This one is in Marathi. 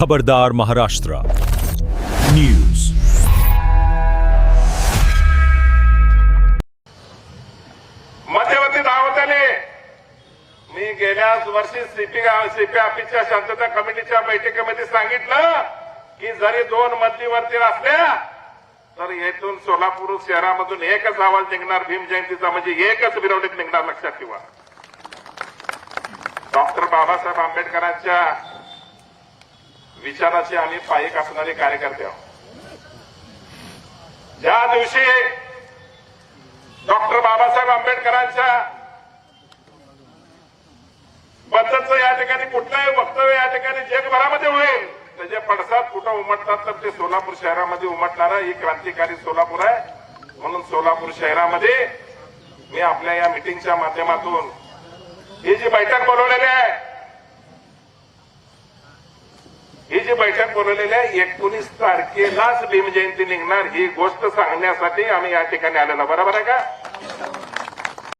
खबरदार महाराष्ट्र न्यूज। मध्यवर्ती दावताने मी गेल्या वर्षी सीपी ऑफिसच्या शांतता कमिटीच्या बैठकीमध्ये सांगितलं की जरी 2 मध्यवर्ती असल्या तर येथून सोलापूर शहरामधून एकच अहवाल निघणार भीम जयंतीचा, म्हणजे एकच मिरवणूक निघणार, लक्षात ठेवा। डॉक्टर बाबासाहेब आंबेडकरांच्या विचाराचे आम्ही पायीक असणारे कार्यकर्ते आहोत। ज्या दिवशी डॉक्टर बाबासाहेब आंबेडकरांच्या बद्दलचं या ठिकाणी कुठलंही वक्तव्य या ठिकाणी जगभरामध्ये होईल, त्याचे पडसाद कुठं उमटतात तर ते सोलापूर शहरामध्ये उमटणारा ही क्रांतिकारी सोलापूर आहे। म्हणून सोलापूर शहरामध्ये मी आपल्या या मिटिंगच्या माध्यमातून ही जी बैठक बोलवलेली आहे, ही जी बैठक बोलवलेली आहे 19 तारखेलाच भीम जयंती निघणार ही गोष्ट सांगण्यासाठी आम्ही या ठिकाणी आलेलो, बरोबर आहे का?